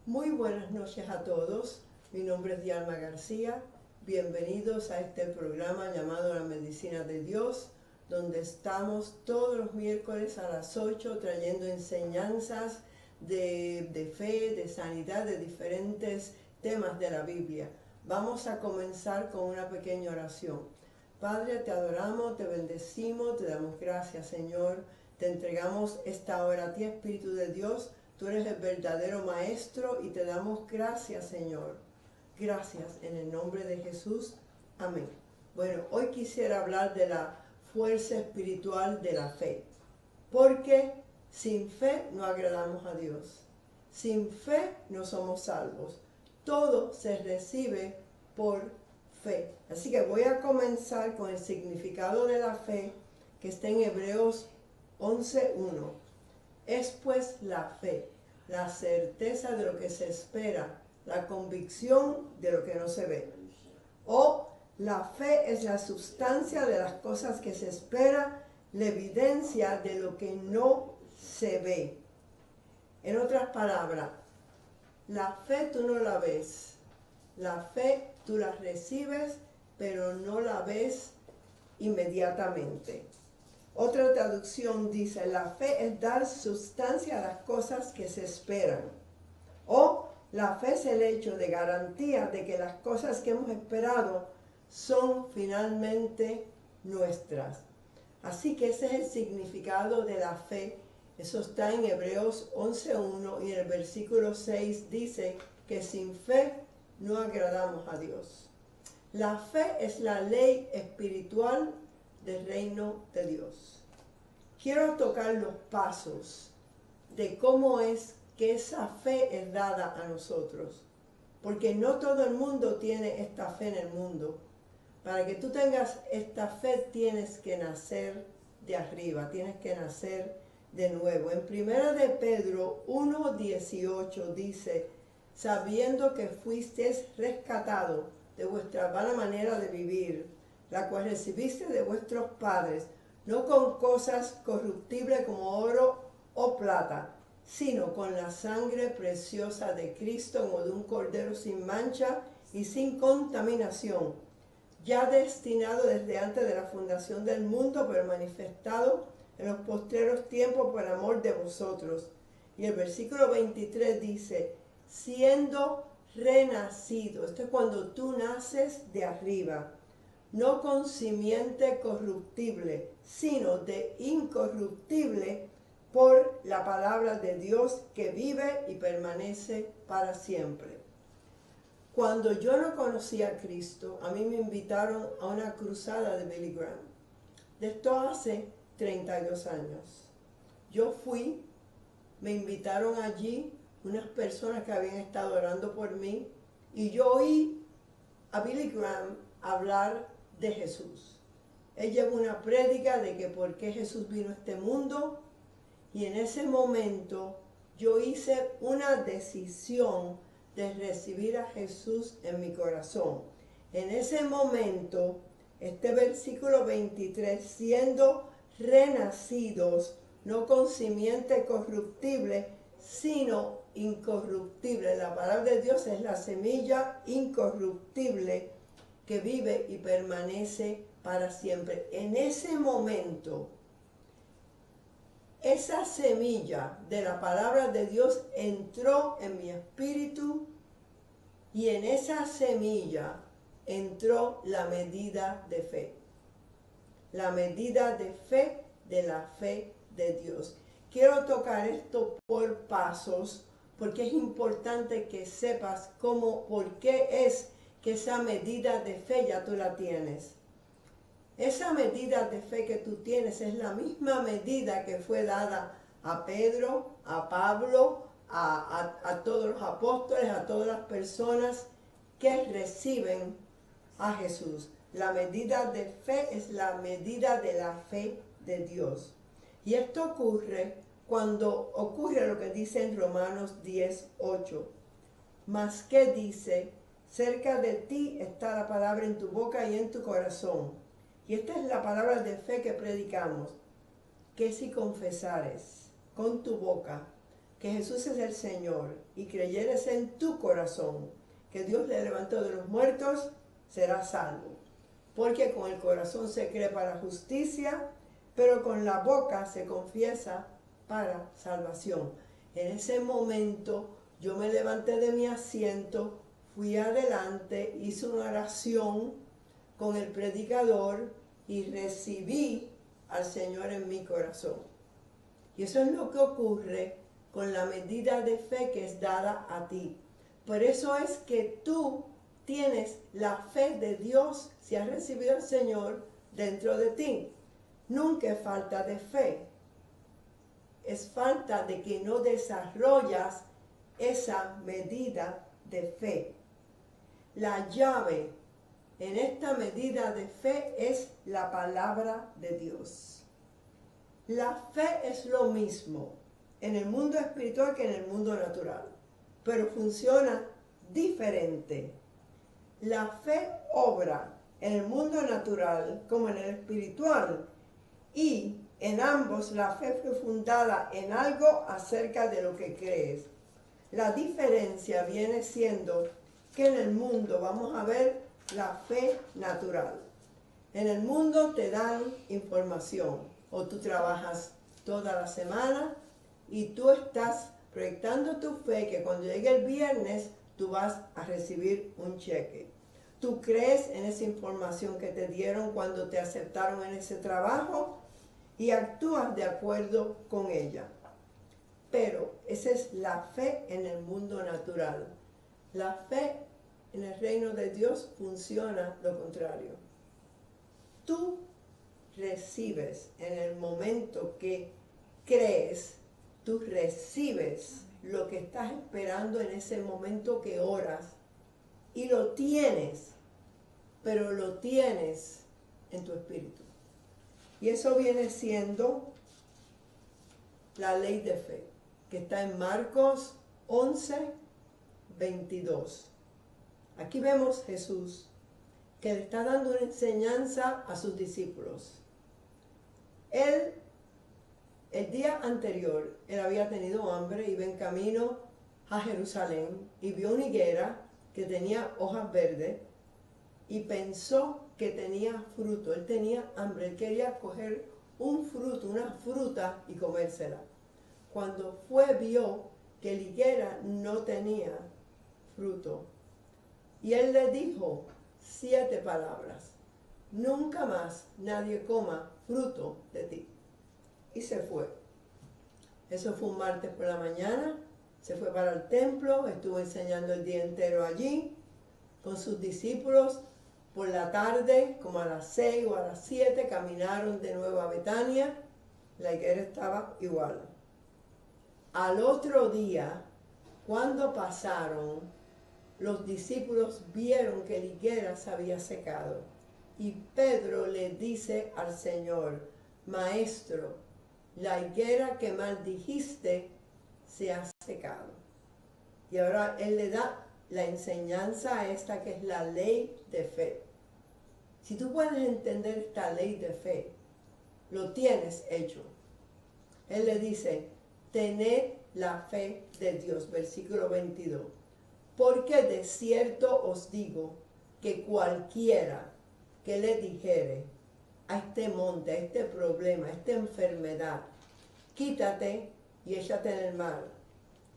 Muy buenas noches a todos. Mi nombre es Dialma García. Bienvenidos a este programa llamado La Medicina de Dios, donde estamos todos los miércoles a las 8 trayendo enseñanzas de fe, de sanidad, de diferentes temas de la Biblia. Vamos a comenzar con una pequeña oración. Padre, te adoramos, te bendecimos, te damos gracias, Señor. Te entregamos esta hora a ti, Espíritu de Dios. Tú eres el verdadero Maestro y te damos gracias, Señor. Gracias en el nombre de Jesús. Amén. Bueno, hoy quisiera hablar de la fuerza espiritual de la fe. Porque sin fe no agradamos a Dios. Sin fe no somos salvos. Todo se recibe por fe. Así que voy a comenzar con el significado de la fe que está en Hebreos 11:1. Es pues la fe, la certeza de lo que se espera, la convicción de lo que no se ve. O la fe es la sustancia de las cosas que se espera, la evidencia de lo que no se ve. En otras palabras, la fe tú no la ves. La fe tú la recibes, pero no la ves inmediatamente. Otra traducción dice, la fe es dar sustancia a las cosas que se esperan. O la fe es el hecho de garantía de que las cosas que hemos esperado son finalmente nuestras. Así que ese es el significado de la fe. Eso está en Hebreos 11:1 y en el versículo 6 dice que sin fe no agradamos a Dios. La fe es la ley espiritual del reino de Dios. Quiero tocar los pasos de cómo es que esa fe es dada a nosotros, porque no todo el mundo tiene esta fe en el mundo. Para que tú tengas esta fe tienes que nacer de arriba, tienes que nacer de nuevo. En 1 de Pedro 1:18 dice, sabiendo que fuisteis rescatados de vuestra vana manera de vivir, la cual recibiste de vuestros padres, no con cosas corruptibles como oro o plata, sino con la sangre preciosa de Cristo como de un cordero sin mancha y sin contaminación, ya destinado desde antes de la fundación del mundo, pero manifestado en los postreros tiempos por amor de vosotros. Y el versículo 23 dice, siendo renacido, esto es cuando tú naces de arriba, no con simiente corruptible, sino de incorruptible por la palabra de Dios que vive y permanece para siempre. Cuando yo no conocía a Cristo, a mí me invitaron a una cruzada de Billy Graham. De esto hace 32 años. Yo fui, me invitaron allí unas personas que habían estado orando por mí y yo oí a Billy Graham hablar de Jesús. Él llevó una prédica de que por qué Jesús vino a este mundo y en ese momento yo hice una decisión de recibir a Jesús en mi corazón. En ese momento, este versículo 23, siendo renacidos, no con simiente corruptible, sino incorruptible. La palabra de Dios es la semilla incorruptible que vive y permanece para siempre. En ese momento, esa semilla de la palabra de Dios entró en mi espíritu y en esa semilla entró la medida de fe. La medida de fe de la fe de Dios. Quiero tocar esto por pasos porque es importante que sepas por qué es que esa medida de fe ya tú la tienes. Esa medida de fe que tú tienes es la misma medida que fue dada a Pedro, a Pablo, a todos los apóstoles, a todas las personas que reciben a Jesús. La medida de fe es la medida de la fe de Dios. Y esto ocurre cuando ocurre lo que dice en Romanos 10:8. Mas que dice, cerca de ti está la palabra en tu boca y en tu corazón. Y esta es la palabra de fe que predicamos, que si confesares con tu boca que Jesús es el Señor y creyeres en tu corazón que Dios le levantó de los muertos, serás salvo. Porque con el corazón se cree para justicia, pero con la boca se confiesa para salvación. En ese momento yo me levanté de mi asiento, fui adelante, hice una oración con el predicador y recibí al Señor en mi corazón. Y eso es lo que ocurre con la medida de fe que es dada a ti. Por eso es que tú tienes la fe de Dios si has recibido al Señor dentro de ti. Nunca es falta de fe. Es falta de que no desarrollas esa medida de fe. La llave en esta medida de fe es la palabra de Dios. La fe es lo mismo en el mundo espiritual que en el mundo natural, pero funciona diferente. La fe obra en el mundo natural como en el espiritual, y en ambos la fe fue fundada en algo acerca de lo que crees. La diferencia viene siendo que en el mundo vamos a ver la fe natural. En el mundo te dan información, o tú trabajas toda la semana y tú estás proyectando tu fe que cuando llegue el viernes tú vas a recibir un cheque. Tú crees en esa información que te dieron cuando te aceptaron en ese trabajo y actúas de acuerdo con ella. Pero esa es la fe en el mundo natural. La fe en el reino de Dios funciona lo contrario. Tú recibes en el momento que crees, tú recibes lo que estás esperando en ese momento que oras y lo tienes, pero lo tienes en tu espíritu. Y eso viene siendo la ley de fe, que está en Marcos 11:22. Aquí vemos Jesús que le está dando una enseñanza a sus discípulos. Él, el día anterior, él había tenido hambre, iba en camino a Jerusalén y vio una higuera que tenía hojas verdes y pensó que tenía fruto. Él tenía hambre, él quería coger un fruto, una fruta y comérsela. Cuando fue, vio que la higuera no tenía fruto. Y él le dijo 7 palabras: nunca más nadie coma fruto de ti. Y se fue. Eso fue un martes por la mañana. Se fue para el templo, estuvo enseñando el día entero allí con sus discípulos. Por la tarde, como a las 6 o a las 7, caminaron de nuevo a Betania. La higuera estaba igual. Al otro día, cuando pasaron, los discípulos vieron que la higuera se había secado. Y Pedro le dice al Señor: Maestro, la higuera que maldijiste se ha secado. Y ahora él le da la enseñanza a esta que es la ley de fe. Si tú puedes entender esta ley de fe, lo tienes hecho. Él le dice: tened la fe de Dios, versículo 22. Porque de cierto os digo que cualquiera que le dijere a este monte, a este problema, a esta enfermedad, quítate y échate en el mar,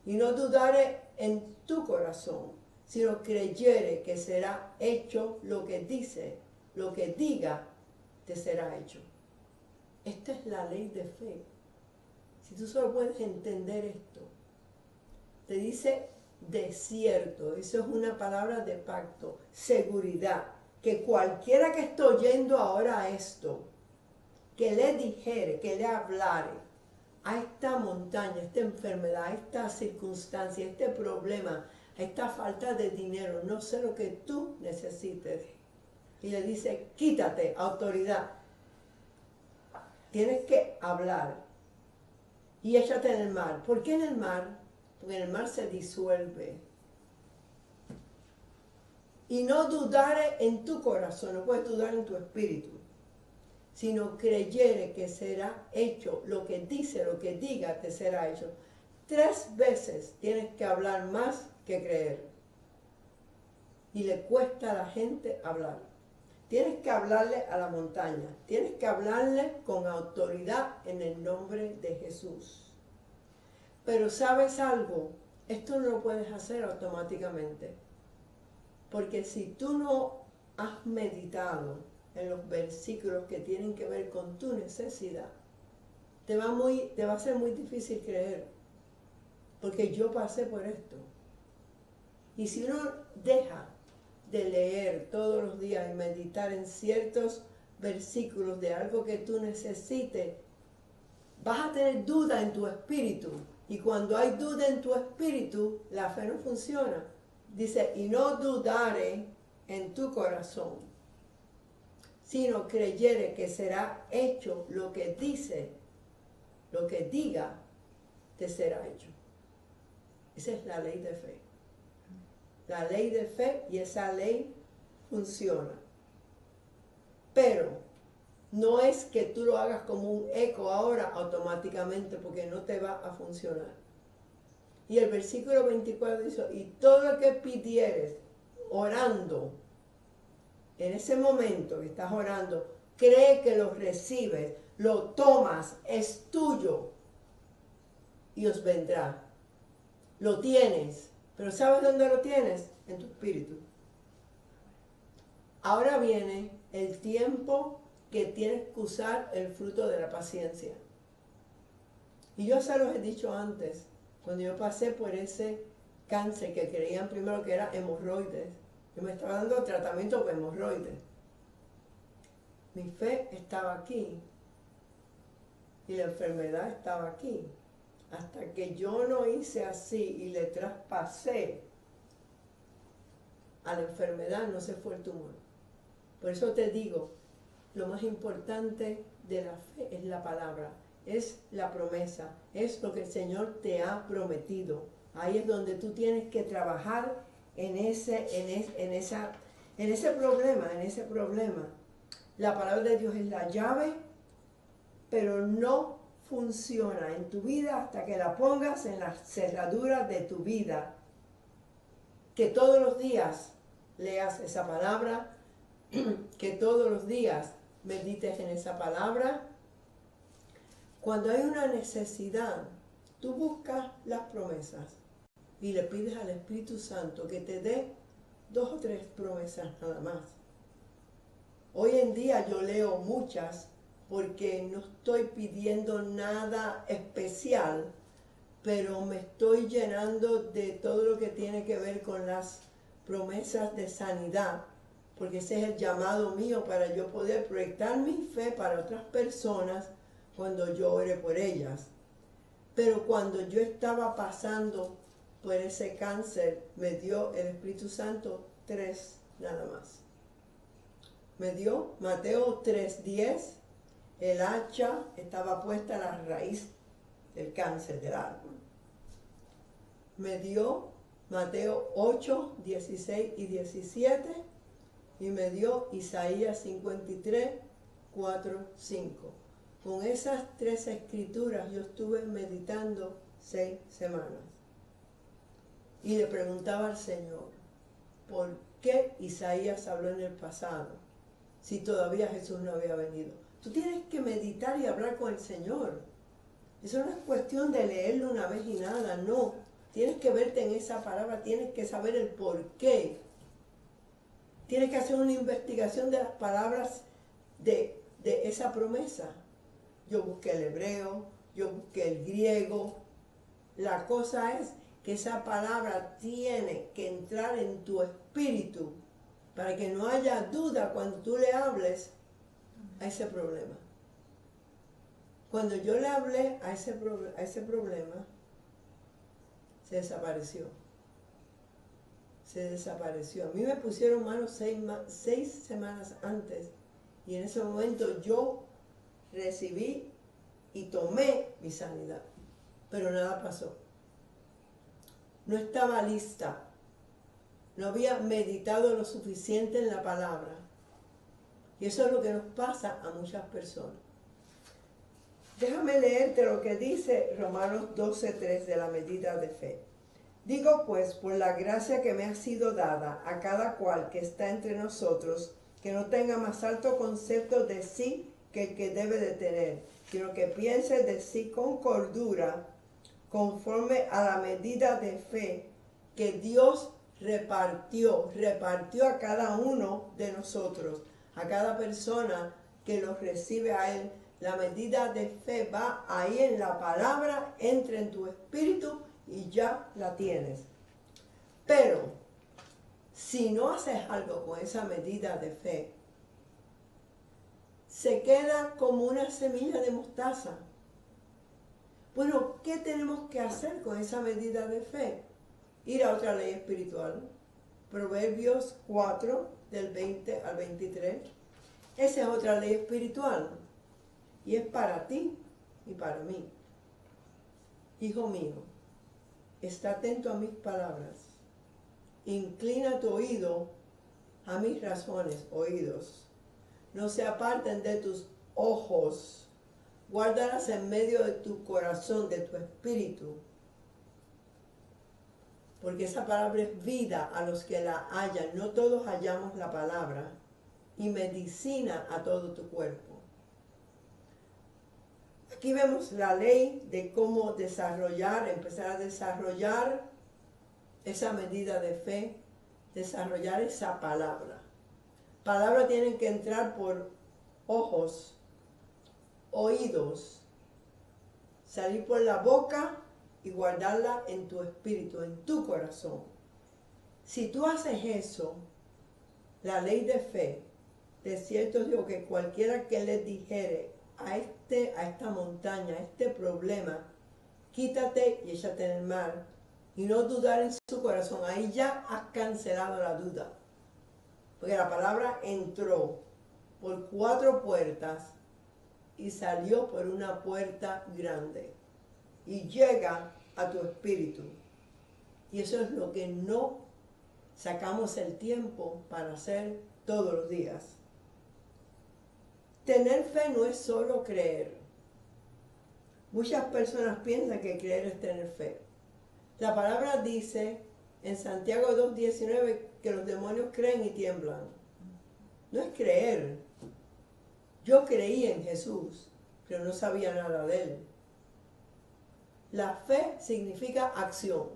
y no dudare en tu corazón, sino creyere que será hecho lo que dice, lo que diga, te será hecho. Esta es la ley de fe. Si tú solo puedes entender esto, te dice de cierto, eso es una palabra de pacto, seguridad, que cualquiera que esté oyendo ahora esto, que le dijere, que le hablare a esta montaña, a esta enfermedad, a esta circunstancia, a este problema, a esta falta de dinero, no sé lo que tú necesites, y le dice: quítate, autoridad, tienes que hablar y échate en el mar. ¿Por qué en el mar? Porque en el mar se disuelve. Y no dudare en tu corazón, no puedes dudar en tu espíritu, sino creyere que será hecho lo que dice, lo que diga, te será hecho. 3 veces tienes que hablar más que creer. Y le cuesta a la gente hablar. Tienes que hablarle a la montaña. Tienes que hablarle con autoridad en el nombre de Jesús. Pero ¿sabes algo? Esto no lo puedes hacer automáticamente. Porque si tú no has meditado en los versículos que tienen que ver con tu necesidad, te va a ser muy difícil creer. Porque yo pasé por esto. Y si uno deja de leer todos los días y meditar en ciertos versículos de algo que tú necesites, vas a tener duda en tu espíritu. Y cuando hay duda en tu espíritu, la fe no funciona. Dice, y no dudare en tu corazón, sino creyere que será hecho lo que dice, lo que diga, te será hecho. Esa es la ley de fe. La ley de fe, y esa ley funciona. Pero no es que tú lo hagas como un eco ahora automáticamente, porque no te va a funcionar. Y el versículo 24 dice, y todo lo que pidieres orando, en ese momento que estás orando, cree que lo recibes, lo tomas, es tuyo y os vendrá. Lo tienes, pero ¿sabes dónde lo tienes? En tu espíritu. Ahora viene el tiempo que tienes que usar el fruto de la paciencia. Y yo se los he dicho antes, cuando yo pasé por ese cáncer que creían primero que era hemorroides. Yo me estaba dando tratamiento con hemorroides. Mi fe estaba aquí y la enfermedad estaba aquí. Hasta que yo no hice así y le traspasé a la enfermedad, no se fue el tumor. Por eso te digo, lo más importante de la fe es la palabra, es la promesa, es lo que el Señor te ha prometido. Ahí es donde tú tienes que trabajar en ese problema. La palabra de Dios es la llave, pero no funciona en tu vida hasta que la pongas en la cerradura de tu vida. Que todos los días leas esa palabra, que todos los días medites en esa palabra. Cuando hay una necesidad, tú buscas las promesas y le pides al Espíritu Santo que te dé 2 o 3 promesas nada más. Hoy en día yo leo muchas porque no estoy pidiendo nada especial, pero me estoy llenando de todo lo que tiene que ver con las promesas de sanidad, porque ese es el llamado mío para yo poder proyectar mi fe para otras personas cuando yo ore por ellas. Pero cuando yo estaba pasando por ese cáncer, me dio el Espíritu Santo 3 nada más. Me dio Mateo 3:10, el hacha estaba puesta en la raíz del cáncer del árbol. Me dio Mateo 8, 16 y 17 y me dio Isaías 53, 4, 5. Con esas 3 escrituras yo estuve meditando 6 semanas. Y le preguntaba al Señor, ¿por qué Isaías habló en el pasado si todavía Jesús no había venido? Tú tienes que meditar y hablar con el Señor. Eso no es cuestión de leerlo una vez y nada, no. Tienes que verte en esa palabra, tienes que saber el por qué. Tienes que hacer una investigación de las palabras de esa promesa. Yo busqué el hebreo, yo busqué el griego. La cosa es que esa palabra tiene que entrar en tu espíritu para que no haya duda cuando tú le hables a ese problema. Cuando yo le hablé a ese problema, se desapareció. Se desapareció. A mí me pusieron manos 6 semanas antes y en ese momento yo recibí y tomé mi sanidad, pero nada pasó. No estaba lista, no había meditado lo suficiente en la palabra. Y eso es lo que nos pasa a muchas personas. Déjame leerte lo que dice Romanos 12:3 de la medida de fe. Digo pues, por la gracia que me ha sido dada a cada cual que está entre nosotros, que no tenga más alto concepto de sí que el que debe de tener, sino que piense de sí con cordura, conforme a la medida de fe que Dios repartió a cada uno de nosotros, a cada persona que los recibe a Él. La medida de fe va ahí en la palabra, entra en tu espíritu y ya la tienes. Pero si no haces algo con esa medida de fe, se queda como una semilla de mostaza. Bueno, ¿qué tenemos que hacer con esa medida de fe? Ir a otra ley espiritual. Proverbios 4, del 20 al 23. Esa es otra ley espiritual. Y es para ti y para mí. Hijo mío, está atento a mis palabras. Inclina tu oído a mis razones, oídos. No se aparten de tus ojos. Guárdalas en medio de tu corazón, de tu espíritu. Porque esa palabra es vida a los que la hallan. No todos hallamos la palabra. Y medicina a todo tu cuerpo. Aquí vemos la ley de cómo desarrollar, empezar a desarrollar esa medida de fe, desarrollar esa palabra. Palabras tienen que entrar por ojos, oídos, salir por la boca y guardarla en tu espíritu, en tu corazón. Si tú haces eso, la ley de fe, de cierto digo que cualquiera que le dijere a esta montaña, a este problema, quítate y échate en el mar, y no dudar en su corazón, ahí ya has cancelado la duda. Porque la palabra entró por 4 puertas y salió por una puerta grande. Y llega a tu espíritu. Y eso es lo que no sacamos el tiempo para hacer todos los días. Tener fe no es solo creer. Muchas personas piensan que creer es tener fe. La palabra dice en Santiago 2:19 que los demonios creen y tiemblan. No es creer. Yo creí en Jesús, pero no sabía nada de Él. La fe significa acción.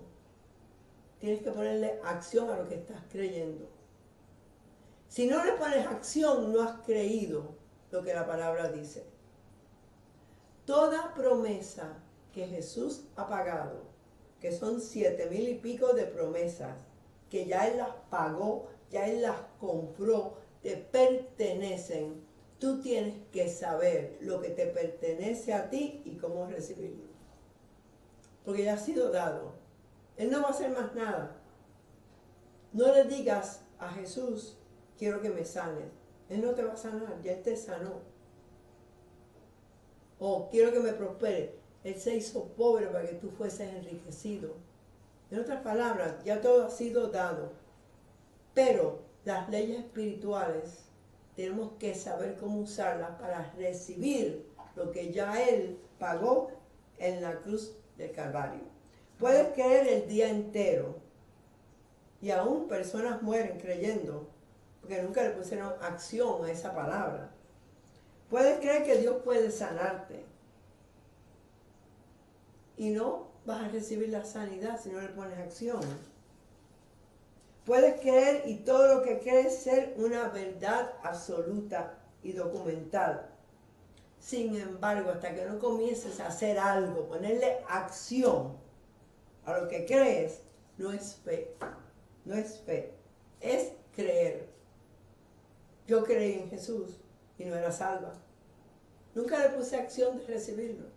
Tienes que ponerle acción a lo que estás creyendo. Si no le pones acción, no has creído lo que la palabra dice. Toda promesa que Jesús ha pagado, que son 7,000 y pico de promesas, que ya Él las pagó, ya Él las compró, te pertenecen. Tú tienes que saber lo que te pertenece a ti y cómo recibirlo. Porque ya ha sido dado. Él no va a hacer más nada. No le digas a Jesús, quiero que me sanes. Él no te va a sanar, ya Él te sanó. O quiero que me prospere. Él se hizo pobre para que tú fueses enriquecido. En otras palabras, ya todo ha sido dado. Pero las leyes espirituales tenemos que saber cómo usarlas para recibir lo que ya Él pagó en la cruz del Calvario. Puedes creer el día entero y aún personas mueren creyendo porque nunca le pusieron acción a esa palabra. Puedes creer que Dios puede sanarte y no vas a recibir la sanidad si no le pones acción. Puedes creer y todo lo que crees ser una verdad absoluta y documental. Sin embargo, hasta que no comiences a hacer algo, ponerle acción a lo que crees, no es fe. No es fe, es creer. Yo creí en Jesús y no era salva. Nunca le puse acción de recibirlo.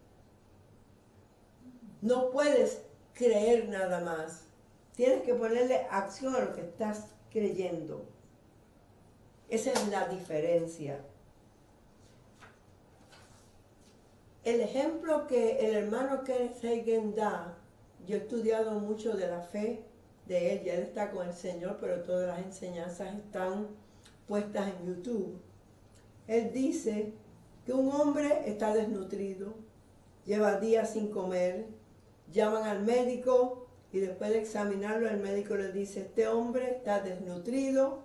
No puedes creer nada más. Tienes que ponerle acción a lo que estás creyendo. Esa es la diferencia. El ejemplo que el hermano Kenneth Hagin da, yo he estudiado mucho de la fe de él, ya él está con el Señor, pero todas las enseñanzas están puestas en YouTube. Él dice que un hombre está desnutrido, lleva días sin comer, llaman al médico y después de examinarlo el médico le dice, este hombre está desnutrido,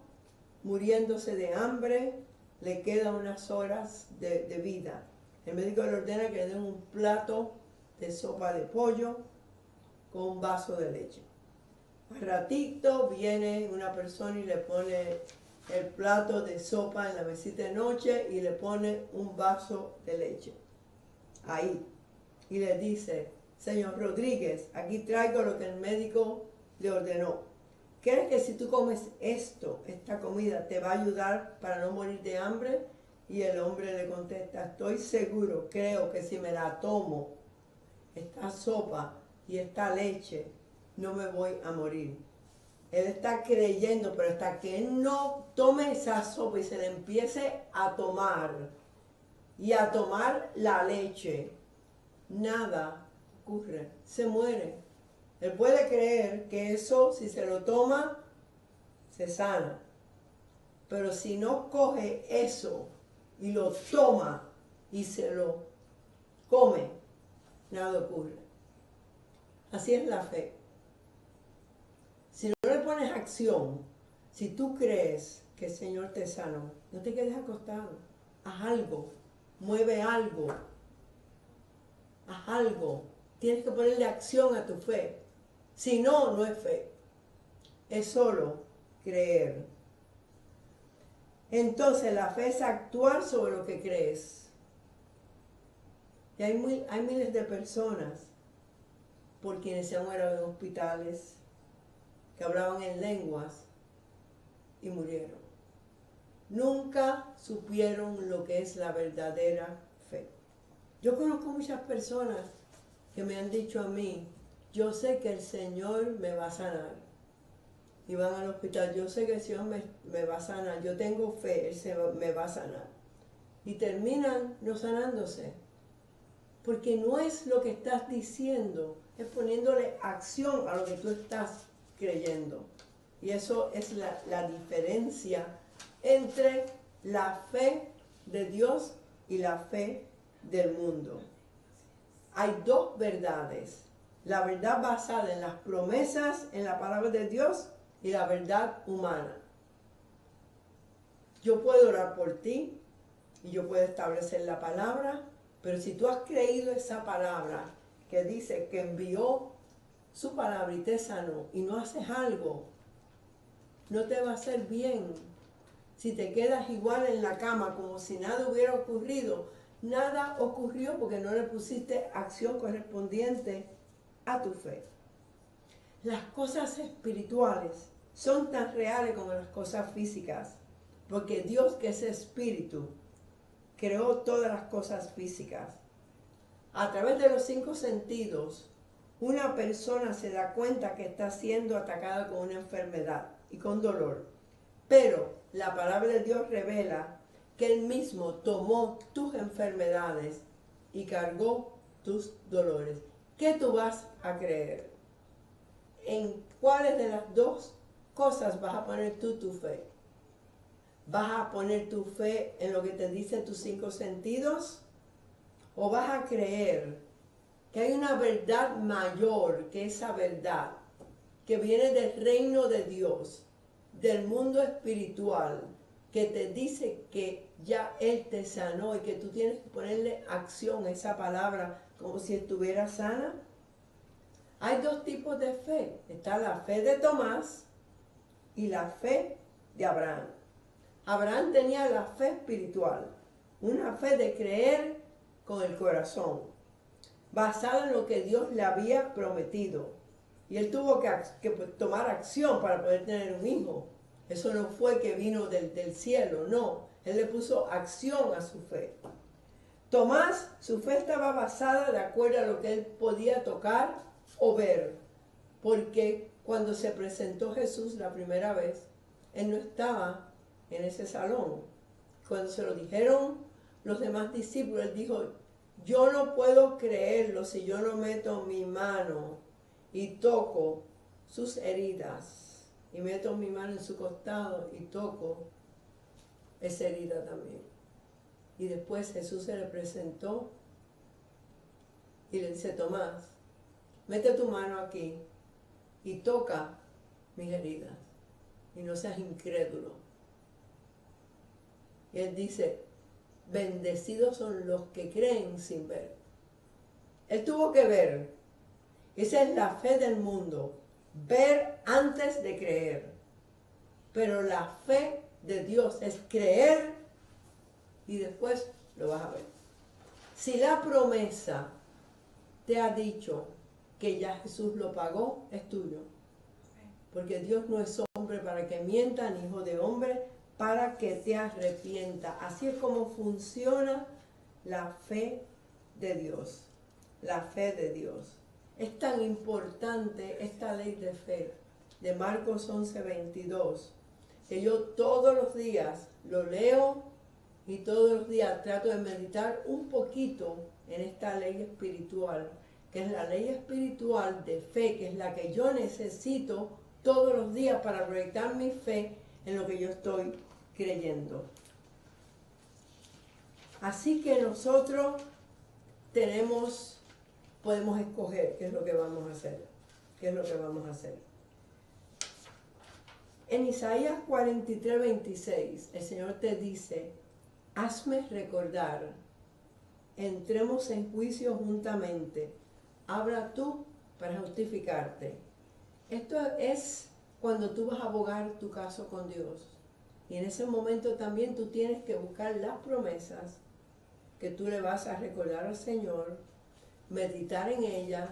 muriéndose de hambre, le quedan unas horas de vida. El médico le ordena que le den un plato de sopa de pollo con un vaso de leche. Al ratito viene una persona y le pone el plato de sopa en la mesita de noche y le pone un vaso de leche. Ahí. Y le dice, señor Rodríguez, aquí traigo lo que el médico le ordenó. ¿Crees que si tú comes esta comida, te va a ayudar para no morir de hambre? Y el hombre le contesta, estoy seguro, creo que si me la tomo, esta sopa y esta leche, no me voy a morir. Él está creyendo, pero hasta que él no tome esa sopa y se le empiece a tomar, y a tomar la leche, nada ocurre, se muere. Él puede creer que eso, si se lo toma, se sana. Pero si no coge eso y lo toma y se lo come, nada ocurre. Así es la fe. Si no le pones acción, si tú crees que el Señor te sanó, no te quedes acostado. Haz algo, mueve algo, haz algo. Tienes que ponerle acción a tu fe. Si no, no es fe. Es solo creer. Entonces la fe es actuar sobre lo que crees. Y hay miles de personas por quienes se han muerto en hospitales, que hablaban en lenguas y murieron. Nunca supieron lo que es la verdadera fe. Yo conozco muchas personas que me han dicho a mí, yo sé que el Señor me va a sanar. Y van al hospital, yo sé que el Señor me va a sanar, yo tengo fe, Él me va a sanar. Y terminan no sanándose. Porque no es lo que estás diciendo, es poniéndole acción a lo que tú estás creyendo. Y eso es la diferencia entre la fe de Dios y la fe del mundo. Hay dos verdades. La verdad basada en las promesas, en la palabra de Dios, y la verdad humana. Yo puedo orar por ti y yo puedo establecer la palabra, pero si tú has creído esa palabra que dice que envió su palabra y te sanó y no haces algo, no te va a hacer bien. Si te quedas igual en la cama como si nada hubiera ocurrido, nada ocurrió porque no le pusiste acción correspondiente a tu fe. Las cosas espirituales son tan reales como las cosas físicas, porque Dios, que es espíritu, creó todas las cosas físicas. A través de los 5 sentidos, una persona se da cuenta que está siendo atacada con una enfermedad y con dolor. Pero la palabra de Dios revela que Él mismo tomó tus enfermedades y cargó tus dolores. ¿Qué tú vas a creer? ¿En cuáles de las dos cosas vas a poner tú tu fe? ¿Vas a poner tu fe en lo que te dicen tus 5 sentidos? ¿O vas a creer que hay una verdad mayor que esa verdad, que viene del reino de Dios, del mundo espiritual, que te dice que ya Él te sanó y que tú tienes que ponerle acción a esa palabra como si estuviera sana? Hay dos tipos de fe. Está la fe de Tomás y la fe de Abraham. Abraham tenía la fe espiritual, una fe de creer con el corazón, basada en lo que Dios le había prometido. Y él tuvo que tomar acción para poder tener un hijo. Eso no fue que vino del cielo, no. Él le puso acción a su fe. Tomás, su fe estaba basada de acuerdo a lo que él podía tocar o ver. Porque cuando se presentó Jesús la primera vez, él no estaba en ese salón. Cuando se lo dijeron los demás discípulos, él dijo, yo no puedo creerlo si yo no meto mi mano y toco sus heridas, y meto mi mano en su costado y toco esa herida también. Y después Jesús se le presentó y le dice, Tomás, mete tu mano aquí y toca mis heridas y no seas incrédulo. Y él dice, bendecidos son los que creen sin ver. Él tuvo que ver. Esa es la fe del mundo. Ver antes de creer. Pero la fe de Dios es creer y después lo vas a ver. Si la promesa te ha dicho que ya Jesús lo pagó, es tuyo. Porque Dios no es hombre para que mienta, ni hijo de hombre para que te arrepienta. Así es como funciona la fe de Dios. La fe de Dios. Es tan importante esta ley de fe de Marcos 11:22, que yo todos los días lo leo y todos los días trato de meditar un poquito en esta ley espiritual, que es la ley espiritual de fe, que es la que yo necesito todos los días para proyectar mi fe en lo que yo estoy creyendo. Así que nosotros podemos escoger qué es lo que vamos a hacer. ¿Qué es lo que vamos a hacer? En Isaías 43:26, el Señor te dice, hazme recordar, entremos en juicio juntamente, habla tú para justificarte. Esto es cuando tú vas a abogar tu caso con Dios. Y en ese momento también tú tienes que buscar las promesas que tú le vas a recordar al Señor, meditar en ellas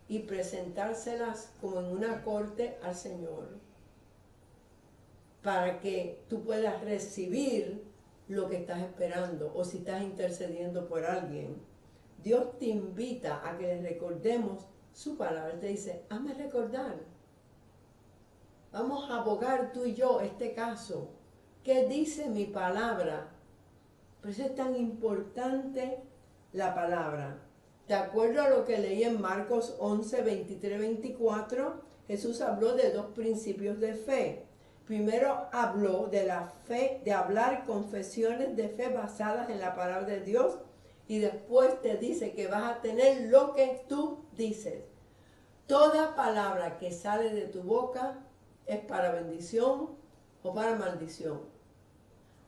y presentárselas como en una corte al Señor, para que tú puedas recibir lo que estás esperando, o si estás intercediendo por alguien. Dios te invita a que le recordemos su palabra. Él te dice, hazme recordar. Vamos a abogar tú y yo este caso. ¿Qué dice mi palabra? Por eso es tan importante la palabra. De acuerdo a lo que leí en Marcos 11:23-24, Jesús habló de dos principios de fe. Primero habló de la fe, de hablar confesiones de fe basadas en la palabra de Dios, y después te dice que vas a tener lo que tú dices. Toda palabra que sale de tu boca es para bendición o para maldición.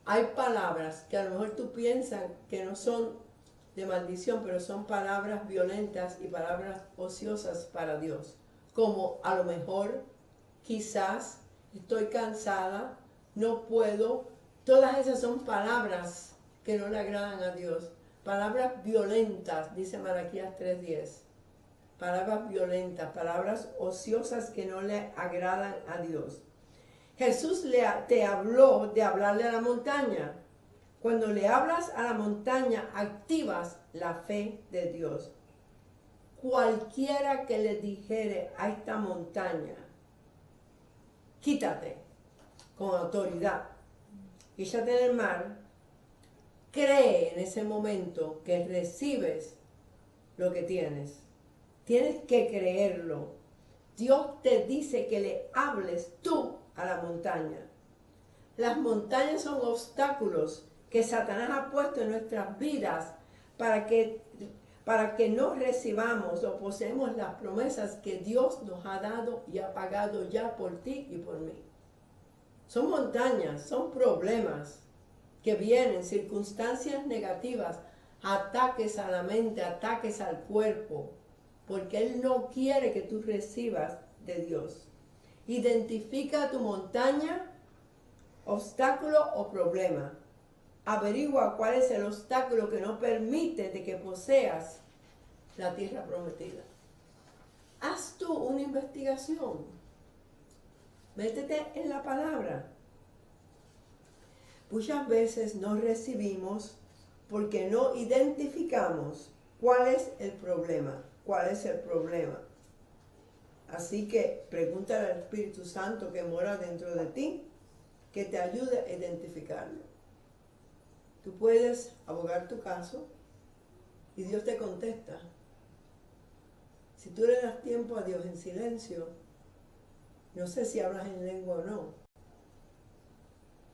Hay palabras que a lo mejor tú piensas que no son de maldición, pero son palabras violentas y palabras ociosas para Dios. Como a lo mejor, quizás, estoy cansada, no puedo. Todas esas son palabras que no le agradan a Dios. Palabras violentas, dice Malaquías 3:10. Palabras violentas, palabras ociosas que no le agradan a Dios. Jesús te habló de hablarle a la montaña. Cuando le hablas a la montaña, activas la fe de Dios. Cualquiera que le dijere a esta montaña, quítate, con autoridad, échate en el mar, cree en ese momento que recibes lo que tienes. Tienes que creerlo. Dios te dice que le hables tú a la montaña. Las montañas son obstáculos que Satanás ha puesto en nuestras vidas para que no recibamos o poseemos las promesas que Dios nos ha dado y ha pagado ya por ti y por mí. Son montañas, son problemas que vienen, circunstancias negativas, ataques a la mente, ataques al cuerpo, porque Él no quiere que tú recibas de Dios. Identifica tu montaña, obstáculo o problema. Averigua cuál es el obstáculo que no permite de que poseas la tierra prometida. Haz tú una investigación. Métete en la palabra. Muchas veces no recibimos porque no identificamos cuál es el problema. ¿Cuál es el problema? Así que pregúntale al Espíritu Santo que mora dentro de ti, que te ayude a identificarlo. Tú puedes abogar tu caso y Dios te contesta. Si tú le das tiempo a Dios en silencio, no sé si hablas en lengua o no,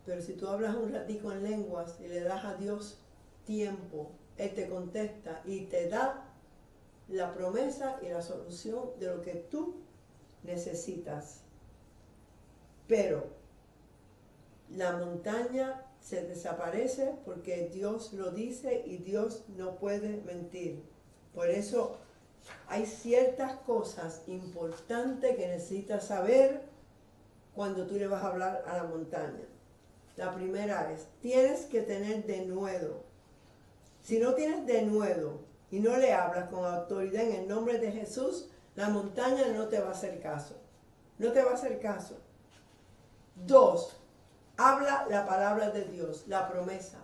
pero si tú hablas un ratico en lenguas y le das a Dios tiempo, Él te contesta y te da la promesa y la solución de lo que tú necesitas. Pero la montaña se desaparece porque Dios lo dice y Dios no puede mentir. Por eso hay ciertas cosas importantes que necesitas saber cuando tú le vas a hablar a la montaña. La primera es, tienes que tener denuedo. Si no tienes denuedo y no le hablas con autoridad en el nombre de Jesús, la montaña no te va a hacer caso. No te va a hacer caso. 2, habla la palabra de Dios, la promesa.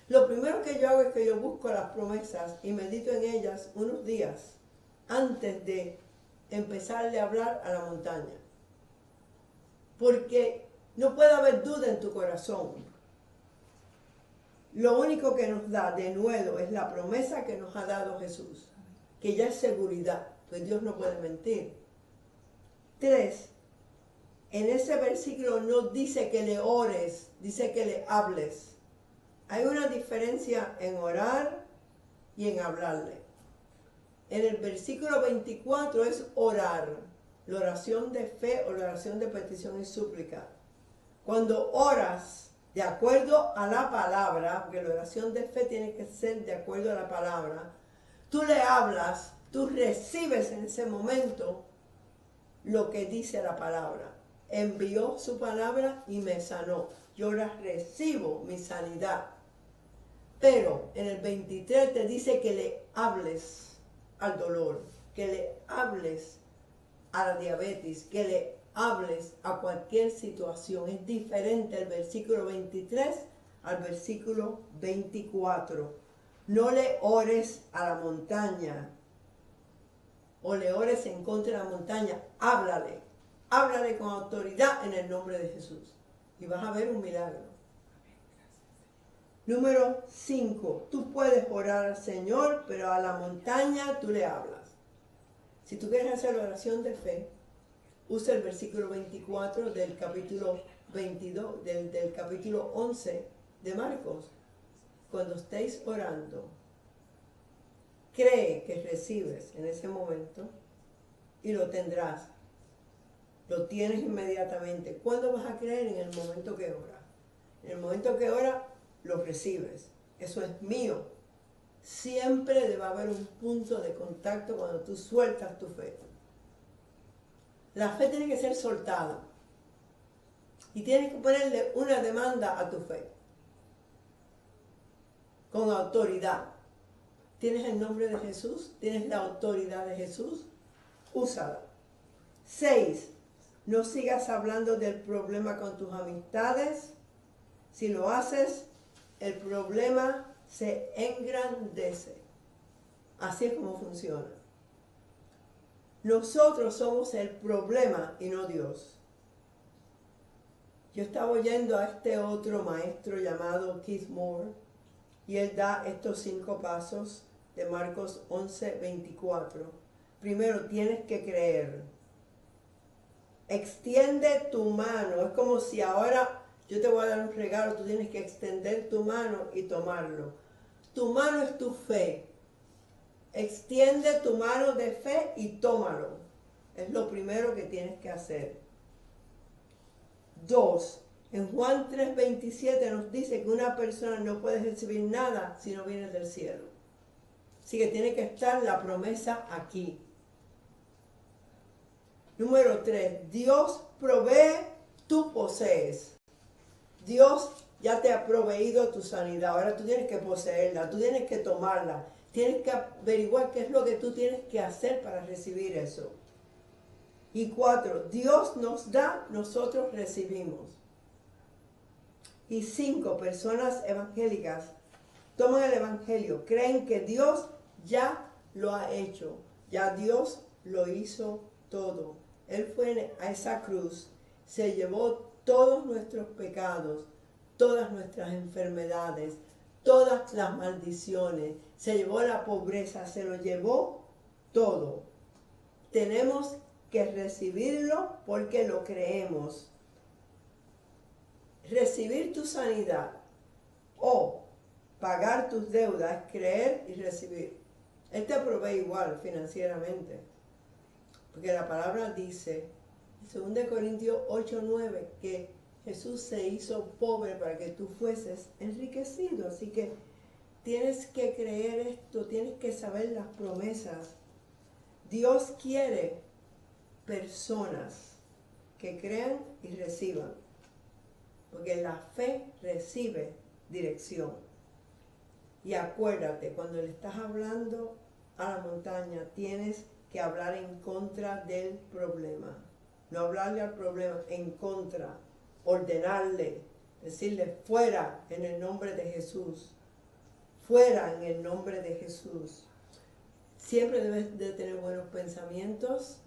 Lo primero que yo hago es que yo busco las promesas y medito en ellas unos días antes de empezarle a hablar a la montaña. Porque no puede haber duda en tu corazón. Lo único que nos da de nuevo es la promesa que nos ha dado Jesús, que ya es seguridad, pues Dios no puede mentir. 3, en ese versículo no dice que le ores, dice que le hables. Hay una diferencia en orar y en hablarle. En el versículo 24 es orar, la oración de fe o la oración de petición y súplica. Cuando oras de acuerdo a la palabra, porque la oración de fe tiene que ser de acuerdo a la palabra, tú le hablas, tú recibes en ese momento lo que dice la palabra. Envió su palabra y me sanó. Yo ahora recibo mi sanidad. Pero en el 23 te dice que le hables al dolor, que le hables a la diabetes, que le hables a cualquier situación. Es diferente el versículo 23 al versículo 24. No le ores a la montaña o le ores en contra de la montaña. Háblale. Háblale con autoridad en el nombre de Jesús. Y vas a ver un milagro. Número 5. Tú puedes orar al Señor, pero a la montaña tú le hablas. Si tú quieres hacer la oración de fe, usa el versículo 24 del capítulo 22, del capítulo 11 de Marcos. Cuando estéis orando, cree que recibes en ese momento y lo tendrás. Lo tienes inmediatamente. ¿Cuándo vas a creer? En el momento que oras. En el momento que oras, lo recibes. Eso es mío. Siempre debe haber un punto de contacto cuando tú sueltas tu fe. La fe tiene que ser soltada. Y tienes que ponerle una demanda a tu fe. Con autoridad. ¿Tienes el nombre de Jesús? ¿Tienes la autoridad de Jesús? Úsala. 6. No sigas hablando del problema con tus amistades. Si lo haces, el problema se engrandece. Así es como funciona. Nosotros somos el problema y no Dios. Yo estaba oyendo a este otro maestro llamado Keith Moore y él da estos 5 pasos de Marcos 11:24. Primero, tienes que creer. Extiende tu mano. Es como si ahora yo te voy a dar un regalo, tú tienes que extender tu mano y tomarlo. Tu mano es tu fe. Extiende tu mano de fe y tómalo. Es lo primero que tienes que hacer. 2. En Juan 3:27 nos dice que una persona no puede recibir nada si no viene del cielo. Así que tiene que estar la promesa aquí. Número 3. Dios provee, tú posees. Dios ya te ha proveído tu sanidad. Ahora tú tienes que poseerla, tú tienes que tomarla. Tienes que averiguar qué es lo que tú tienes que hacer para recibir eso. Y 4. Dios nos da, nosotros recibimos. Y 5. Personas evangélicas toman el evangelio, creen que Dios ya lo ha hecho. Ya Dios lo hizo todo. Él fue a esa cruz, se llevó todos nuestros pecados, todas nuestras enfermedades, todas las maldiciones, se llevó la pobreza, se lo llevó todo. Tenemos que recibirlo porque lo creemos. Recibir tu sanidad o pagar tus deudas es creer y recibir. Él te provee igual financieramente. Porque la palabra dice, en 2 Corintios 8:9, que Jesús se hizo pobre para que tú fueses enriquecido. Así que tienes que creer esto, tienes que saber las promesas. Dios quiere personas que crean y reciban. Porque la fe recibe dirección. Y acuérdate, cuando le estás hablando a la montaña, tienes que hablar en contra del problema. No hablarle al problema, en contra. Ordenarle, decirle fuera en el nombre de Jesús. Fuera en el nombre de Jesús. Siempre debes de tener buenos pensamientos,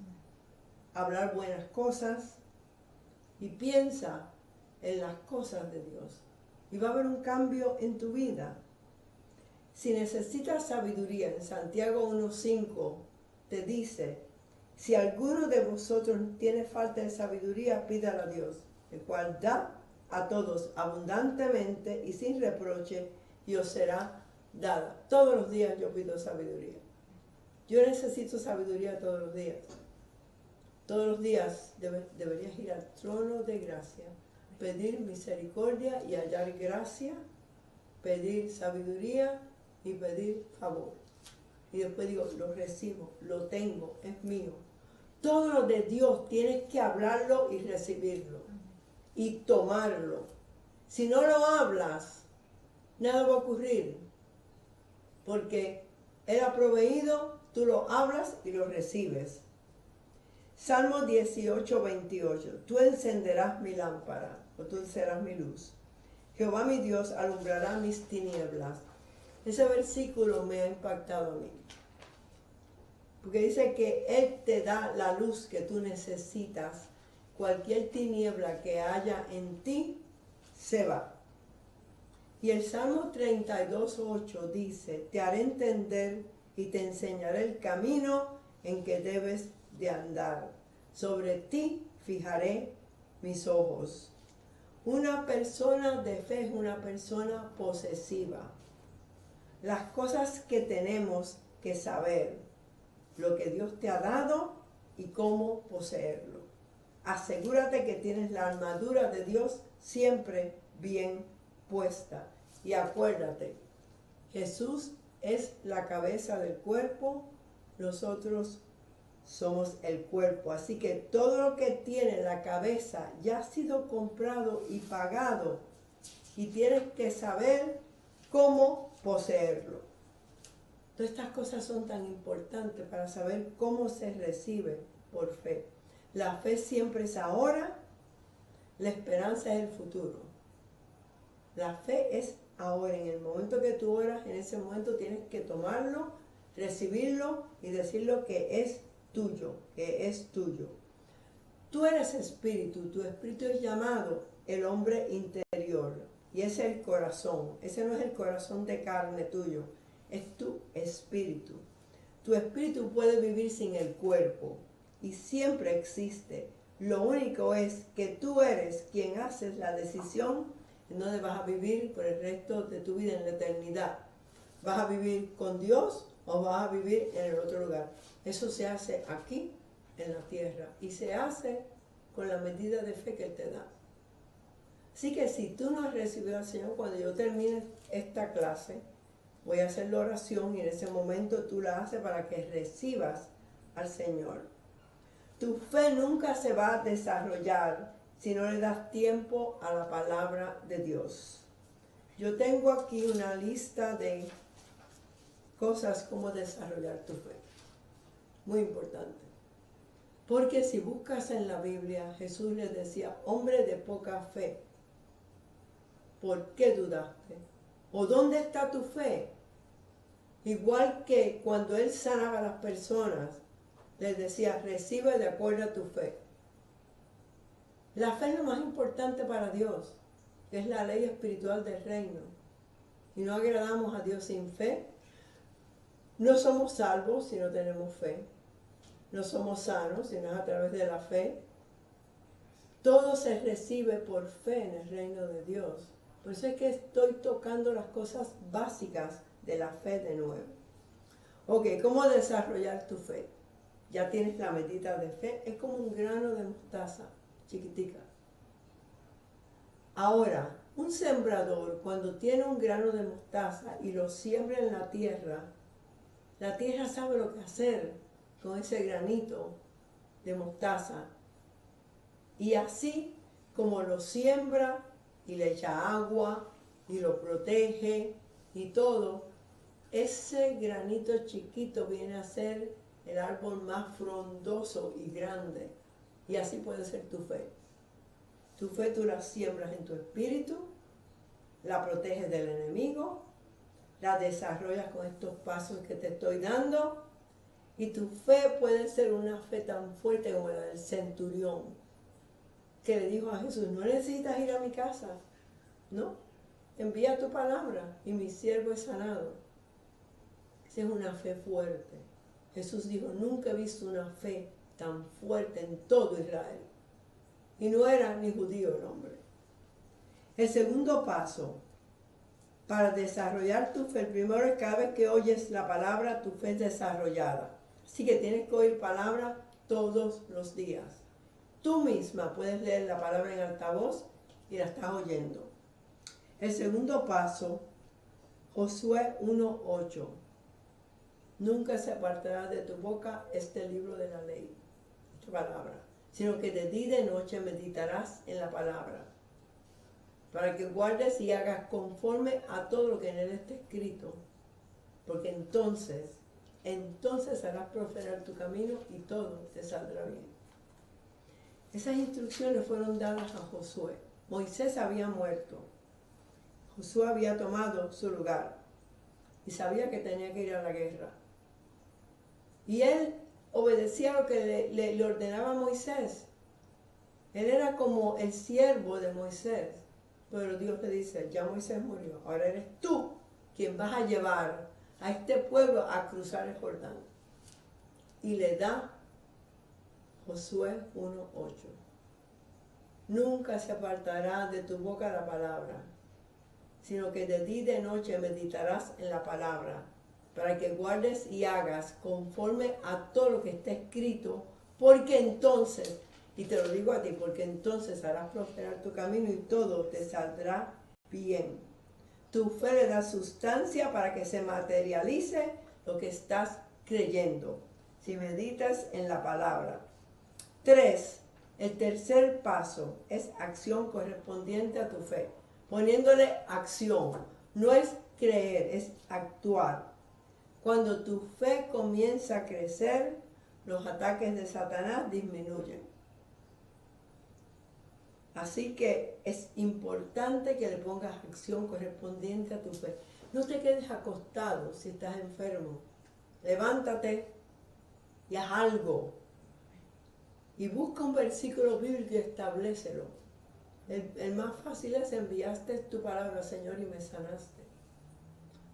hablar buenas cosas y piensa en las cosas de Dios. Y va a haber un cambio en tu vida. Si necesitas sabiduría, en Santiago 1:5 te dice, si alguno de vosotros tiene falta de sabiduría, pídala a Dios, el cual da a todos abundantemente y sin reproche, y os será dada. Todos los días yo pido sabiduría. Yo necesito sabiduría todos los días. Todos los días deberías ir al trono de gracia, pedir misericordia y hallar gracia, pedir sabiduría y pedir favor. Y después digo, lo recibo, lo tengo, es mío. Todo lo de Dios tienes que hablarlo y recibirlo. Y tomarlo. Si no lo hablas, nada va a ocurrir. Porque Él ha proveído, tú lo hablas y lo recibes. Salmo 18:28. Tú encenderás mi lámpara, o tú serás mi luz. Jehová mi Dios alumbrará mis tinieblas. Ese versículo me ha impactado a mí. Porque dice que Él te da la luz que tú necesitas. Cualquier tiniebla que haya en ti, se va. Y el Salmo 32:8 dice, te haré entender y te enseñaré el camino en que debes de andar. Sobre ti fijaré mis ojos. Una persona de fe es una persona posesiva. Las cosas que tenemos que saber, lo que Dios te ha dado y cómo poseerlo. Asegúrate que tienes la armadura de Dios siempre bien puesta. Y acuérdate, Jesús es la cabeza del cuerpo, nosotros somos el cuerpo. Así que todo lo que tiene la cabeza ya ha sido comprado y pagado. Y tienes que saber cómo poseerlo. Todas estas cosas son tan importantes para saber cómo se recibe por fe. La fe siempre es ahora, la esperanza es el futuro. La fe es ahora, en el momento que tú oras, en ese momento tienes que tomarlo, recibirlo y decirlo que es tuyo, que es tuyo. Tú eres espíritu, tu espíritu es llamado el hombre interior y es el corazón. Ese no es el corazón de carne tuyo, es tu espíritu. Tu espíritu puede vivir sin el cuerpo y siempre existe. Lo único es que tú eres quien haces la decisión en donde vas a vivir por el resto de tu vida en la eternidad. ¿Vas a vivir con Dios o vas a vivir en el otro lugar? Eso se hace aquí, en la tierra, y se hace con la medida de fe que Él te da. Así que si tú no has recibido al Señor, cuando yo termine esta clase, voy a hacer la oración y en ese momento tú la haces para que recibas al Señor. Tu fe nunca se va a desarrollar si no le das tiempo a la palabra de Dios. Yo tengo aquí una lista de cosas como desarrollar tu fe. Muy importante. Porque si buscas en la Biblia, Jesús les decía, hombre de poca fe, ¿por qué dudaste? ¿O dónde está tu fe? Igual que cuando Él sanaba a las personas, les decía, recibe de acuerdo a tu fe. La fe es lo más importante para Dios, es la ley espiritual del reino. Y no agradamos a Dios sin fe. No somos salvos si no tenemos fe. No somos sanos si no es a través de la fe. Todo se recibe por fe en el reino de Dios. Por eso es que estoy tocando las cosas básicas de la fe de nuevo. Ok, ¿cómo desarrollar tu fe? Ya tienes la medida de fe, es como un grano de mostaza, chiquitica. Ahora, un sembrador, cuando tiene un grano de mostaza y lo siembra en la tierra sabe lo que hacer con ese granito de mostaza. Y así como lo siembra y le echa agua y lo protege y todo, ese granito chiquito viene a ser el árbol más frondoso y grande. Y así puede ser tu fe. Tu fe tú la siembras en tu espíritu, la proteges del enemigo, la desarrollas con estos pasos que te estoy dando, y tu fe puede ser una fe tan fuerte como la del centurión, que le dijo a Jesús, no necesitas ir a mi casa, no, envía tu palabra y mi siervo es sanado. Esa es una fe fuerte. Jesús dijo, nunca he visto una fe tan fuerte en todo Israel. Y no era ni judío el hombre. El segundo paso para desarrollar tu fe, el primero es cada vez que oyes la palabra, tu fe es desarrollada. Así que tienes que oír palabra todos los días. Tú misma puedes leer la palabra en altavoz y la estás oyendo. El segundo paso, Josué 1:8. Nunca se apartará de tu boca este libro de la ley, esta palabra, sino que de día y de noche meditarás en la palabra, para que guardes y hagas conforme a todo lo que en él está escrito, porque entonces harás prosperar tu camino y todo te saldrá bien. Esas instrucciones fueron dadas a Josué. Moisés había muerto. Josué había tomado su lugar y sabía que tenía que ir a la guerra. Y él obedecía lo que le ordenaba a Moisés. Él era como el siervo de Moisés. Pero Dios le dice, ya Moisés murió, ahora eres tú quien vas a llevar a este pueblo a cruzar el Jordán. Y le da Josué 1:8. Nunca se apartará de tu boca la palabra, sino que de día y de noche meditarás en la palabra, para que guardes y hagas conforme a todo lo que está escrito, porque entonces, y te lo digo a ti, porque entonces harás prosperar tu camino y todo te saldrá bien. Tu fe le da sustancia para que se materialice lo que estás creyendo, si meditas en la palabra. 3. El tercer paso es acción correspondiente a tu fe, poniéndole acción. No es creer, es actuar. Cuando tu fe comienza a crecer, los ataques de Satanás disminuyen. Así que es importante que le pongas acción correspondiente a tu fe. No te quedes acostado si estás enfermo. Levántate y haz algo. Y busca un versículo bíblico y establécelo. El más fácil es enviaste tu palabra, Señor, y me sanaste.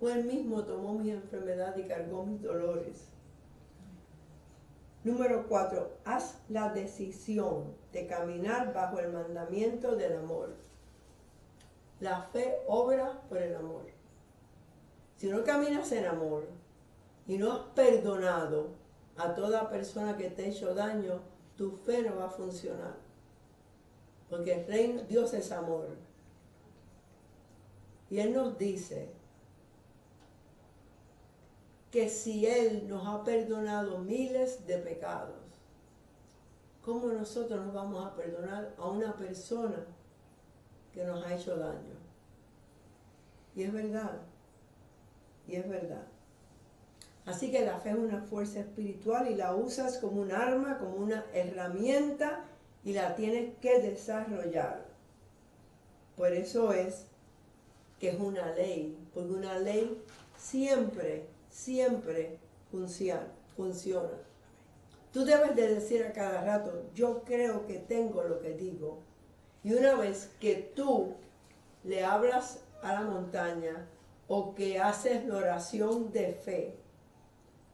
O él mismo tomó mi enfermedad y cargó mis dolores. Número 4. Haz la decisión de caminar bajo el mandamiento del amor. La fe obra por el amor. Si no caminas en amor y no has perdonado a toda persona que te ha hecho daño, tu fe no va a funcionar. Porque el reino, Dios es amor. Y Él nos dice que si Él nos ha perdonado miles de pecados, ¿cómo nosotros nos vamos a perdonar a una persona que nos ha hecho daño? Y es verdad. Y es verdad. Así que la fe es una fuerza espiritual y la usas como un arma, como una herramienta y la tienes que desarrollar. Por eso es que es una ley, porque una ley siempre funciona. Tú debes de decir a cada rato, yo creo que tengo lo que digo. Y una vez que tú le hablas a la montaña o que haces la oración de fe,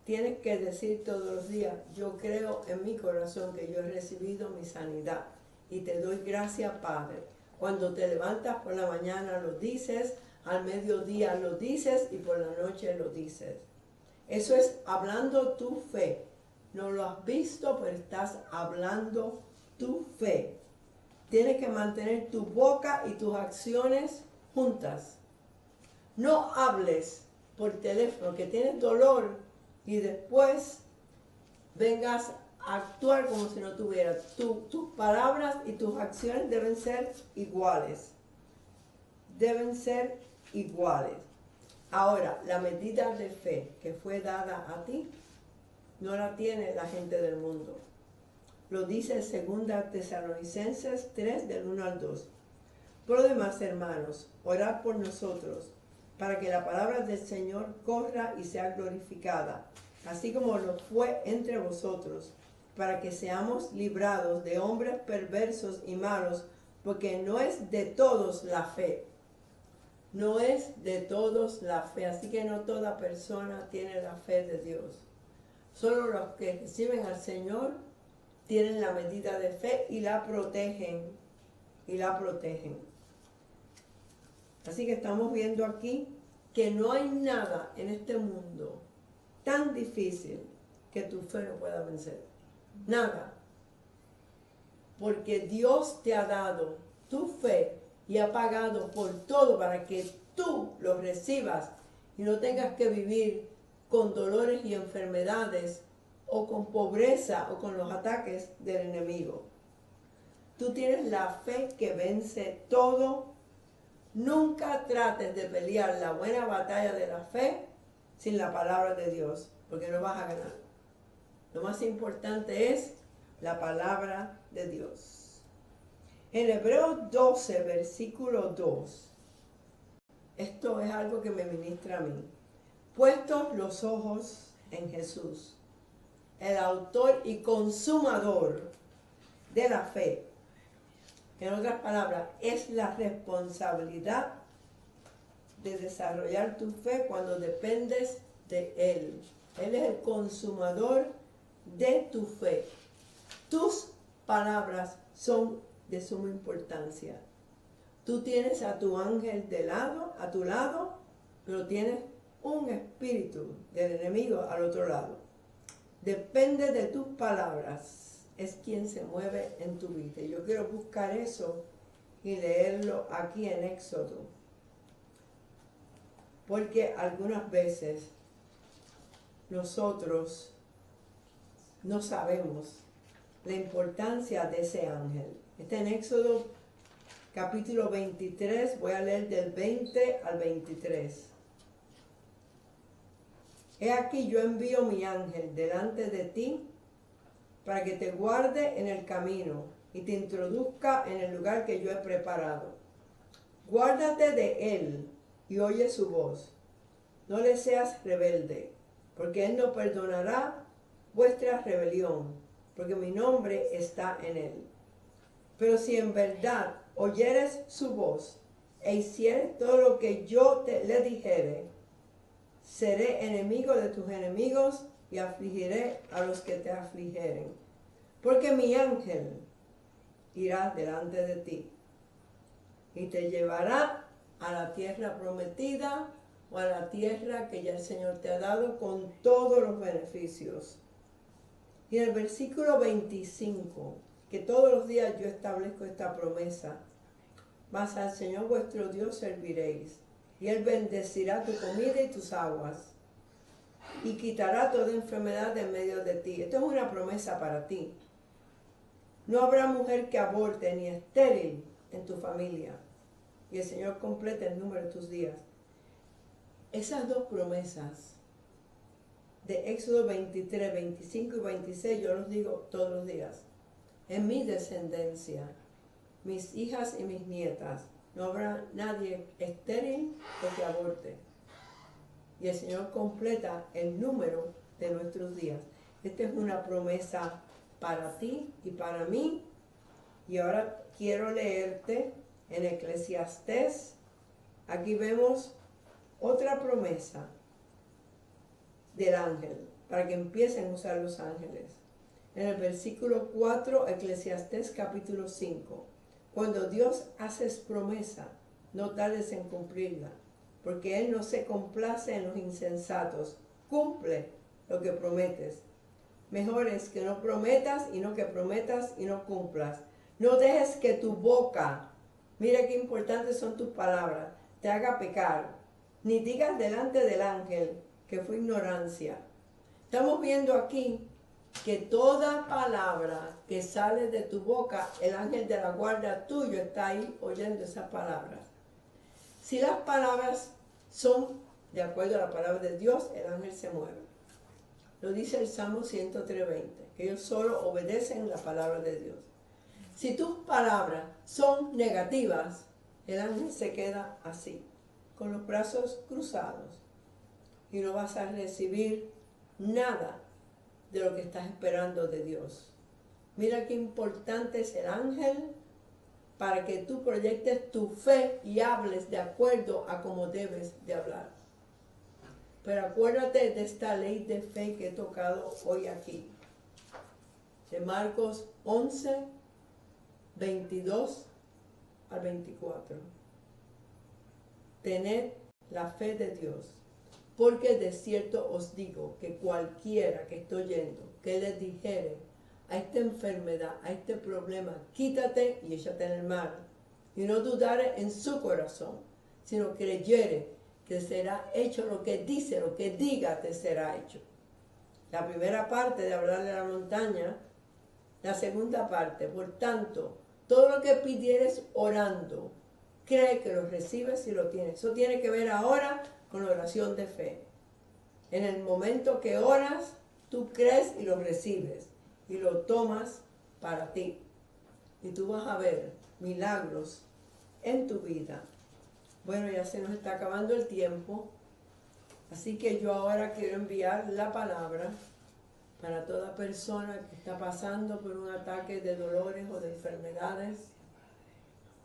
tienes que decir todos los días, yo creo en mi corazón que yo he recibido mi sanidad y te doy gracias, Padre. Cuando te levantas por la mañana lo dices, al mediodía lo dices y por la noche lo dices. Eso es hablando tu fe. No lo has visto, pero estás hablando tu fe. Tienes que mantener tu boca y tus acciones juntas. No hables por teléfono que tienes dolor y después vengas a actuar como si no tuvieras. Tus palabras y tus acciones deben ser iguales. Deben ser iguales. Ahora, la medida de fe que fue dada a ti, no la tiene la gente del mundo. Lo dice 2 Tesalonicenses 3, del 1 al 2. Por lo demás, hermanos, orad por nosotros, para que la palabra del Señor corra y sea glorificada, así como lo fue entre vosotros, para que seamos librados de hombres perversos y malos, porque no es de todos la fe. No es de todos la fe, así que no toda persona tiene la fe de Dios. Solo los que reciben al Señor tienen la medida de fe y la protegen. Y la protegen. Así que estamos viendo aquí que no hay nada en este mundo tan difícil que tu fe no pueda vencer. Nada. Porque Dios te ha dado tu fe y ha pagado por todo para que tú lo recibas y no tengas que vivir con dolores y enfermedades o con pobreza o con los ataques del enemigo. Tú tienes la fe que vence todo. Nunca trates de pelear la buena batalla de la fe sin la palabra de Dios, porque no vas a ganar. Lo más importante es la palabra de Dios. En Hebreos 12, versículo 2, esto es algo que me ministra a mí. Puestos los ojos en Jesús, el autor y consumador de la fe. En otras palabras, es la responsabilidad de desarrollar tu fe cuando dependes de Él. Él es el consumador de tu fe. Tus palabras son de suma importancia. Tú tienes a tu ángel a tu lado, pero tienes un espíritu del enemigo al otro lado. Depende de tus palabras. Es quien se mueve en tu vida. Yo quiero buscar eso y leerlo aquí en Éxodo. Porque algunas veces nosotros no sabemos la importancia de ese ángel. Está en Éxodo capítulo 23, voy a leer del 20 al 23. He aquí yo envío mi ángel delante de ti para que te guarde en el camino y te introduzca en el lugar que yo he preparado. Guárdate de él y oye su voz. No le seas rebelde, porque él no perdonará vuestra rebelión, porque mi nombre está en él. Pero si en verdad oyeres su voz e hicieres todo lo que yo le dijere, seré enemigo de tus enemigos y afligiré a los que te afligieren. Porque mi ángel irá delante de ti y te llevará a la tierra prometida o a la tierra que ya el Señor te ha dado con todos los beneficios. Y en el versículo 25, que todos los días yo establezco esta promesa, mas al Señor vuestro Dios serviréis, y Él bendecirá tu comida y tus aguas, y quitará toda enfermedad de en medio de ti. Esto es una promesa para ti. No habrá mujer que aborte ni estéril en tu familia, y el Señor complete el número de tus días. Esas dos promesas de Éxodo 23, 25 y 26, yo los digo todos los días. En mi descendencia, mis hijas y mis nietas, no habrá nadie estéril o que aborte. Y el Señor completa el número de nuestros días. Esta es una promesa para ti y para mí. Y ahora quiero leerte en Eclesiastés. Aquí vemos otra promesa del ángel, para que empiecen a usar los ángeles. En el versículo 4, Eclesiastés capítulo 5. Cuando Dios hace promesa, no tardes en cumplirla, porque Él no se complace en los insensatos, cumple lo que prometes. Mejor es que no prometas y no que prometas y no cumplas. No dejes que tu boca, mira qué importantes son tus palabras, te haga pecar. Ni digas delante del ángel que fue ignorancia. Estamos viendo aquí que toda palabra que sale de tu boca, el ángel de la guardia tuyo está ahí oyendo esas palabras. Si las palabras son de acuerdo a la palabra de Dios, el ángel se mueve. Lo dice el Salmo 103:20, que ellos solo obedecen la palabra de Dios. Si tus palabras son negativas, el ángel se queda así, con los brazos cruzados, y no vas a recibir nada de lo que estás esperando de Dios. Mira qué importante es el ángel para que tú proyectes tu fe y hables de acuerdo a cómo debes de hablar. Pero acuérdate de esta ley de fe que he tocado hoy aquí. De Marcos 11, 22 al 24. Tened la fe de Dios, porque de cierto os digo que cualquiera que estoy oyendo, que le dijere a esta enfermedad, a este problema, quítate y échate en el mar, y no dudare en su corazón, sino creyere que será hecho lo que dice, lo que diga te será hecho. La primera parte de hablar de la montaña, la segunda parte, por tanto, todo lo que pidieres orando, cree que lo recibes y lo tienes. Eso tiene que ver ahora con la oración de fe. En el momento que oras, tú crees y lo recibes y lo tomas para ti. Y tú vas a ver milagros en tu vida. Bueno, ya se nos está acabando el tiempo, así que yo ahora quiero enviar la palabra para toda persona que está pasando por un ataque de dolores o de enfermedades.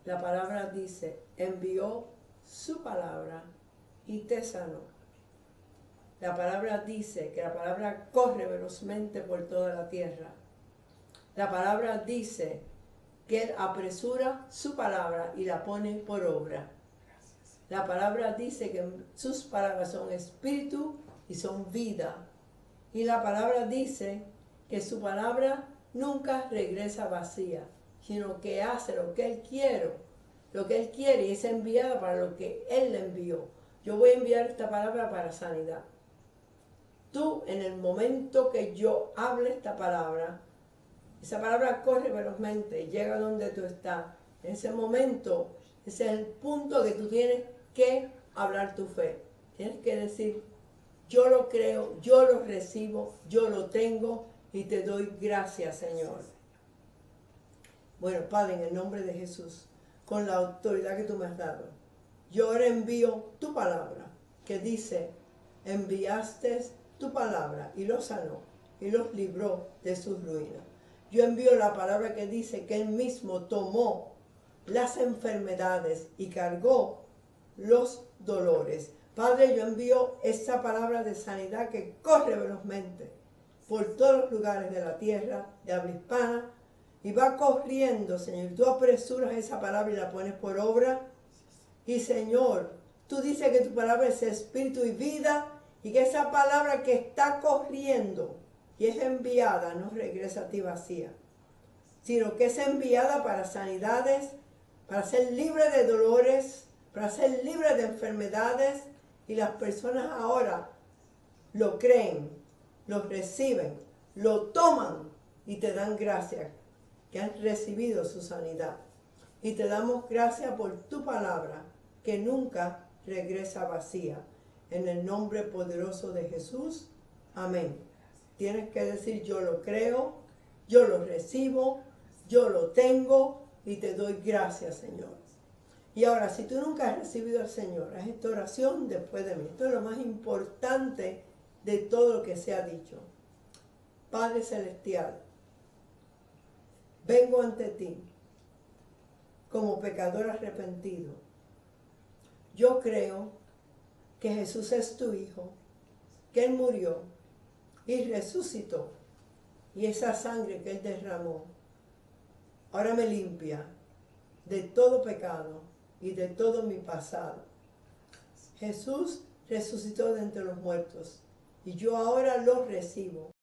La palabra dice, envió su palabra y te sanó. La palabra dice que la palabra corre velozmente por toda la tierra. La palabra dice que Él apresura su palabra y la pone por obra. La palabra dice que sus palabras son espíritu y son vida. Y la palabra dice que su palabra nunca regresa vacía, sino que hace lo que Él quiere y es enviada para lo que Él le envió. Yo voy a enviar esta palabra para sanidad. Tú, en el momento que yo hable esta palabra, esa palabra corre velozmente, llega donde tú estás. En ese momento, ese es el punto que tú tienes que hablar tu fe. Tienes que decir, yo lo creo, yo lo recibo, yo lo tengo y te doy gracias, Señor. Bueno, Padre, en el nombre de Jesús, con la autoridad que tú me has dado, yo ahora envío tu palabra, que dice, enviaste tu palabra y los sanó y los libró de sus ruinas. Yo envío la palabra que dice que Él mismo tomó las enfermedades y cargó los dolores. Padre, yo envío esa palabra de sanidad que corre velozmente por todos los lugares de la tierra, de habla hispana, y va corriendo, Señor. Tú apresuras esa palabra y la pones por obra. Y, Señor, tú dices que tu palabra es espíritu y vida, y que esa palabra que está corriendo y es enviada no regresa a ti vacía, sino que es enviada para sanidades, para ser libre de dolores, para ser libre de enfermedades, y las personas ahora lo creen, lo reciben, lo toman y te dan gracias que han recibido su sanidad. Y te damos gracias por tu palabra que nunca regresa vacía. En el nombre poderoso de Jesús, amén. Tienes que decir, yo lo creo, yo lo recibo, yo lo tengo y te doy gracias, Señor. Y ahora, si tú nunca has recibido al Señor, haz esta oración después de mí. Esto es lo más importante de todo lo que se ha dicho. Padre Celestial, vengo ante ti como pecador arrepentido. Yo creo que Jesús es tu Hijo, que Él murió y resucitó, y esa sangre que Él derramó ahora me limpia de todo pecado y de todo mi pasado. Jesús resucitó de entre los muertos y yo ahora los recibo.